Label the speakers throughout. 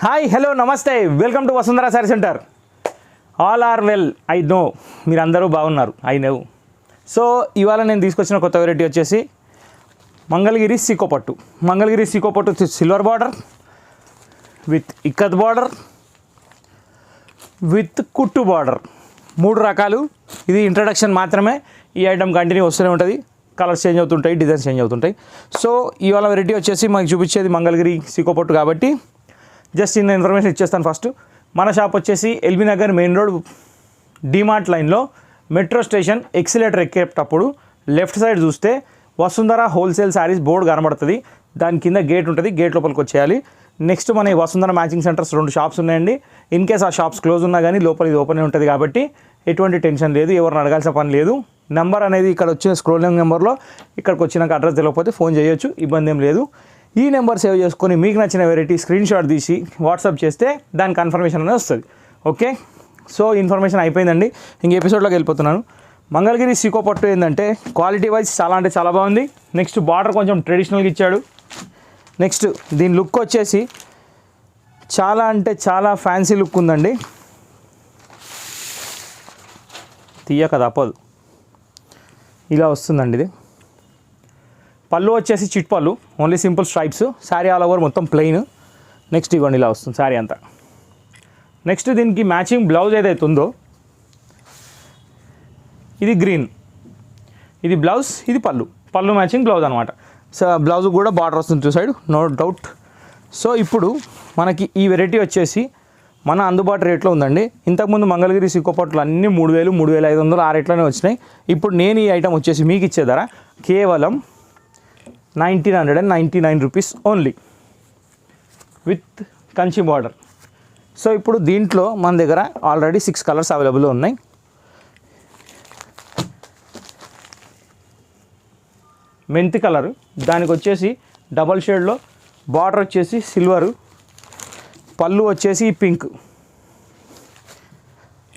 Speaker 1: Hi hello నమస్తే welcome to Vasundhara sari centre. All are well, I know మీరందరూ బాగున్నారు, I know. So ఇవాళ నేను తీసుకొచ్చిన కొత్త వెరైటీ వచ్చేసి మంగళగిరి సీకో పట్టు. మంగళగిరి సీకో పట్టు silver border with ikat border with కుట్టు బార్డర్, 3 రకాలు. ఇది ఇంట్రడక్షన్ మాత్రమే. ఈ ఐటమ్ కంటిన్యూ వస్తూనే ఉంటుంది, కలర్స్ చేంజ్ అవుతుంటాయి, డిజైన్స్ చేంజ్ అవుతుంటాయి. సో ఇవాళ వెరైటీ వచ్చేసి మనకి చూపించేది మంగళగిరి సీకో పట్టు కాబట్టి జస్ట్ ఇన్న ఇన్ఫర్మేషన్ ఇచ్చేస్తాను. ఫస్ట్ మన షాప్ వచ్చేసి LB Nagar main road DMart లైన్లో మెట్రో స్టేషన్ ఎక్సిలేటర్ ఎక్కేటప్పుడు లెఫ్ట్ సైడ్ చూస్తే వసుంధర హోల్సేల్ శారీస్ బోర్డు కనబడుతుంది. దాని కింద గేట్ ఉంటుంది, గేట్ లోపలికి వచ్చేయాలి. నెక్స్ట్ మన వసుంధర మ్యాచింగ్ సెంటర్స్ 2 షాప్స్ ఉన్నాయండి. ఇన్ కేస్ ఆ షాప్స్ క్లోజ్ ఉన్నా కానీ లోపల ఇది ఓపెన్ ఉంటుంది కాబట్టి ఎటువంటి టెన్షన్ లేదు, ఎవరిని అడగాల్సిన పని లేదు. నెంబర్ అనేది ఇక్కడ వచ్చిన స్క్రోలింగ్ నెంబర్లో ఇక్కడికి వచ్చినాక అడ్రస్ తెలియకపోతే ఫోన్ చేయొచ్చు, ఇబ్బంది ఏం లేదు. ఈ నెంబర్ సేవ్ చేసుకొని మీకు నచ్చిన వెరైటీ స్క్రీన్ షాట్ తీసి వాట్సాప్ చేస్తే దాని కన్ఫర్మేషన్ అనేది వస్తుంది. ఓకే, సో ఇన్ఫర్మేషన్ అయిపోయిందండి. ఇంక ఎపిసోడ్లోకి వెళ్ళిపోతున్నాను. మంగళగిరి సీకో పట్టు ఏంటంటే క్వాలిటీ వైజ్ చాలా అంటే చాలా బాగుంది. నెక్స్ట్ బార్డర్ కొంచెం ట్రెడిషనల్గా ఇచ్చాడు. నెక్స్ట్ దీని లుక్ వచ్చేసి చాలా అంటే చాలా ఫ్యాన్సీ లుక్ ఉందండి. తీయక తప్పదు, ఇలా వస్తుందండి. ఇది పళ్ళు వచ్చేసి చిట్ పళ్ళు, only simple stripes. Sari all over మొత్తం ప్లెయిన్. నెక్స్ట్ ఇవ్వండి, ఇలా వస్తుంది శారీ అంతా. నెక్స్ట్ దీనికి మ్యాచింగ్ బ్లౌజ్ ఏదైతే ఉందో ఇది గ్రీన్, ఇది బ్లౌజ్, ఇది పళ్ళు మ్యాచింగ్ బ్లౌజ్ అనమాట. సో బ్లౌజ్ కూడా బార్డర్ వస్తుంది 2 సైడ్, నో డౌట్. సో ఇప్పుడు మనకి ఈ వెరైటీ వచ్చేసి మన అందుబాటు రేట్లో ఉందండి. ఇంతకుముందు మంగళగిరి సీకో పట్టులు అన్నీ 3000, 3500 ఆ రేట్లోనే వచ్చినాయి. ఇప్పుడు నేను ఈ ఐటమ్ వచ్చేసి మీకు ఇచ్చే ధర కేవలం 1999 rupees only with Kanchi border. So ఇప్పుడు దీంట్లో మన దగ్గర ఆల్రెడీ 6 కలర్స్ అవైలబుల్ ఉన్నాయి. మెంతి కలరు, దానికి వచ్చేసి డబల్ షేడ్లో బార్డర్ వచ్చేసి సిల్వరు, పళ్ళు వచ్చేసి పింక్.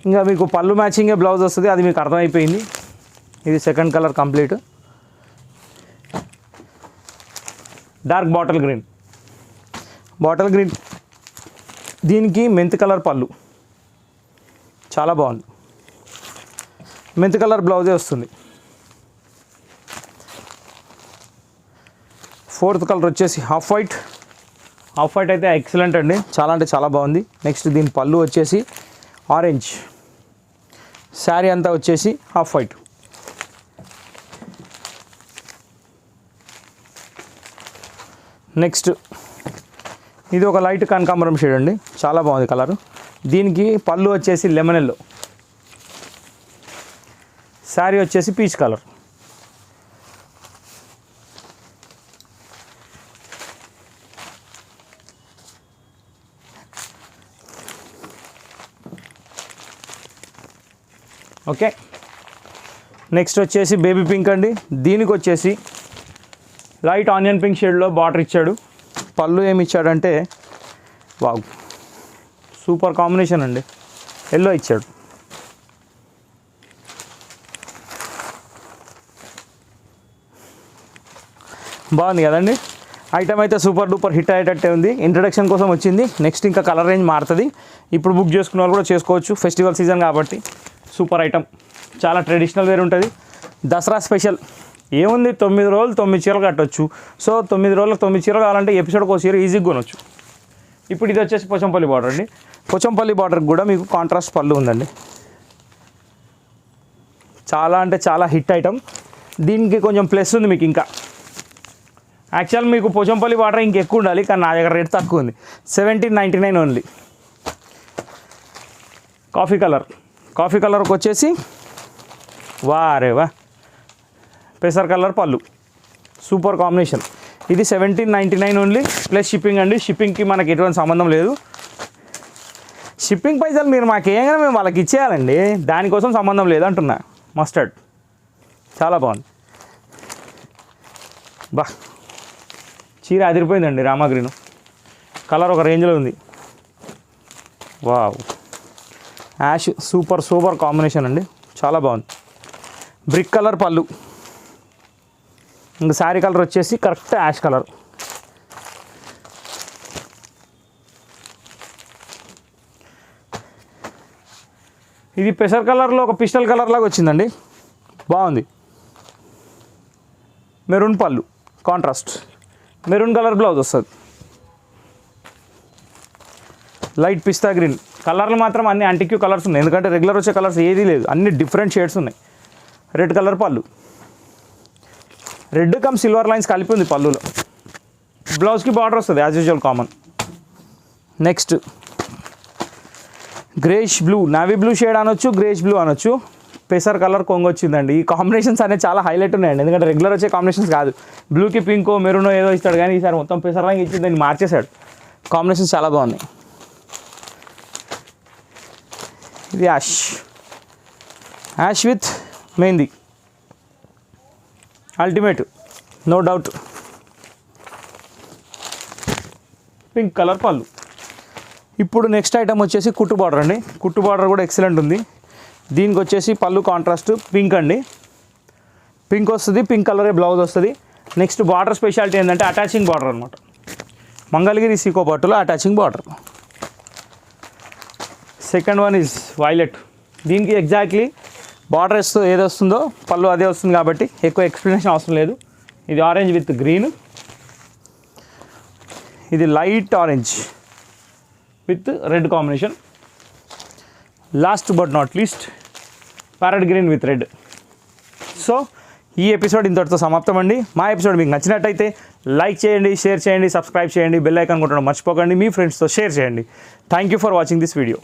Speaker 1: ఇంకా మీకు పళ్ళు మ్యాచింగే బ్లౌజ్ వస్తుంది, అది మీకు అర్థమైపోయింది. ఇది second colour complete, dark bottle green. దీనికి మెంతి కలర్ పళ్ళు, చాలా బాగుంది. మెంతి కలర్ బ్లౌజే వస్తుంది. 4th కలర్ వచ్చేసి హాఫ్ వైట్ అయితే ఎక్సలెంట్ అండి, చాలా అంటే చాలా బాగుంది. నెక్స్ట్ దీని పళ్ళు వచ్చేసి ఆరెంజ్, శారీ అంతా వచ్చేసి హాఫ్ వైట్. నెక్స్ట్ ఇది ఒక లైట్ కనకాంబరం షేడ్ అండి, చాలా బాగుంది కలరు. దీనికి పళ్ళు వచ్చేసి లెమన్ ఎల్లో, శారీ వచ్చేసి పీచ్ కలర్. ఓకే, నెక్స్ట్ వచ్చేసి బేబీ పింక్ అండి. దీనికి వచ్చేసి లైట్ ఆనియన్ పింక్ షేడ్లో బార్డర్ ఇచ్చాడు. పళ్ళు ఏమి ఇచ్చాడంటే వావ్, సూపర్ కాంబినేషన్ అండి, ఎల్లో ఇచ్చాడు. బాగుంది కదండి. ఐటమ్ అయితే సూపర్ డూపర్ హిట్ అయ్యేటట్టే ఉంది. ఇంట్రడక్షన్ కోసం వచ్చింది. నెక్స్ట్ ఇంకా కలర్ రేంజ్ మారుతుంది. ఇప్పుడు బుక్ చేసుకున్న వాళ్ళు కూడా చేసుకోవచ్చు, ఫెస్టివల్ సీజన్ కాబట్టి. సూపర్ ఐటమ్, చాలా ట్రెడిషనల్ వేర్ ఉంటుంది. దసరా స్పెషల్ ఏముంది, 9 రోజులు 9 చీరలు కట్టవచ్చు. సో 9 రోజులకు 9 చీరలు కావాలంటే ఎపిసోడ్కి ఒక చీర ఈజీగా కొనవచ్చు. ఇప్పుడు ఇది వచ్చేసి పోచంపల్లి బార్డర్ అండి. పోచంపల్లి బార్డర్కి కూడా మీకు కాంట్రాస్ట్ పళ్ళు ఉందండి. చాలా అంటే చాలా హిట్ ఐటమ్. దీనికి కొంచెం ప్లస్ ఉంది మీకు. ఇంకా యాక్చువల్ మీకు పోచంపల్లి బార్డర్ ఇంకెక్కువ ఉండాలి, కానీ నా దగ్గర రేట్ తక్కువ ఉంది, 1799 ఓన్లీ. కాఫీ కలర్కి వచ్చేసి వారేవా పెసర్ కలర్ పళ్ళు, సూపర్ కాంబినేషన్. ఇది 1799 ఓన్లీ ప్లస్ షిప్పింగ్ అండి. షిప్పింగ్కి మనకి ఎటువంటి సంబంధం లేదు. షిప్పింగ్ పైసలు మీరు మాకు ఏమైనా మేము వాళ్ళకి ఇచ్చేయాలండి, దానికోసం సంబంధం లేదు అంటున్నా. మస్టర్డ్ చాలా బాగుంది. బా, చీర అదిరిపోయిందండి. రామగ్రీను కలర్ ఒక రేంజ్లో ఉంది. వావ్, యాష్ సూపర్ కాంబినేషన్ అండి, చాలా బాగుంది. బ్రిక్ కలర్ పళ్ళు, ఇంకా శారీ కలర్ వచ్చేసి కరెక్ట్ యాష్ కలర్. ఇది పెసర్ కలర్లో ఒక పిస్టల్ కలర్ లాగా వచ్చిందండి, బాగుంది. మెరూన్ పళ్ళు కాంట్రాస్ట్, మెరూన్ కలర్ బ్లౌజ్ వస్తుంది. లైట్ పిస్తా గ్రీన్ కలర్లు మాత్రం అన్ని యాంటిక్యూ కలర్స్ ఉన్నాయి, ఎందుకంటే రెగ్యులర్ వచ్చే కలర్స్ ఏదీ లేదు, అన్ని డిఫరెంట్ షేడ్స్ ఉన్నాయి. రెడ్ కలర్ పళ్ళు, రెడ్ కమ్ సిల్వర్ లైన్స్ కలిపి ఉంది పళ్ళులో. బ్లౌజ్కి బార్డర్ వస్తుంది as usual common. Next greyish blue, navy blue shade అనొచ్చు, గ్రేష్ బ్లూ అనొచ్చు, పెసర్ కలర్ కొంగు వచ్చిందండి. ఈ కాంబినేషన్స్ అనేవి చాలా హైలైట్ ఉన్నాయండి, ఎందుకంటే రెగ్యులర్ వచ్చే కాంబినేషన్స్ కాదు. బ్లూకి పింకో మెరూనో ఏదో ఇస్తాడు, కానీ ఈసారి మొత్తం పెసర్ రంగు ఇచ్చి దాన్ని మార్చేశాడు. కాంబినేషన్స్ చాలా బాగున్నాయి. ఇది ash with mehndi, ultimate no doubt. Pink colour పళ్ళు. ఇప్పుడు నెక్స్ట్ ఐటమ్ వచ్చేసి కుట్టు బార్డర్ అండి. కుట్టు బార్డర్ కూడా ఎక్సలెంట్ ఉంది. దీనికి వచ్చేసి పళ్ళు కాంట్రాస్ట్ పింక్ అండి, పింక్ వస్తుంది, పింక్ కలరే బ్లౌజ్ వస్తుంది. నెక్స్ట్ బార్డర్ స్పెషాలిటీ ఏంటంటే అటాచింగ్ బార్డర్ అనమాట, మంగళగిరి సీకో పట్టులో attaching border. Second one is violet, దీనికి ఎగ్జాక్ట్లీ బార్డర్ ఏది వస్తుందో పళ్ళు అదే వస్తుంది కాబట్టి ఎక్కువ ఎక్స్ప్లెనేషన్ అవసరం లేదు. ఇది ఆరెంజ్ విత్ గ్రీన్, ఇది light orange with red combination. Last but not least parrot green with red. So ఈ ఎపిసోడ్ ఇంతటితో సమాప్తం అండి. మా ఎపిసోడ్ మీకు నచ్చినట్టయితే లైక్ చేయండి, షేర్ చేయండి, సబ్స్క్రైబ్ చేయండి, బెల్ ఐకాన్ కొట్టడం మర్చిపోకండి, మీ ఫ్రెండ్స్తో షేర్ చేయండి. Thank you for watching this video.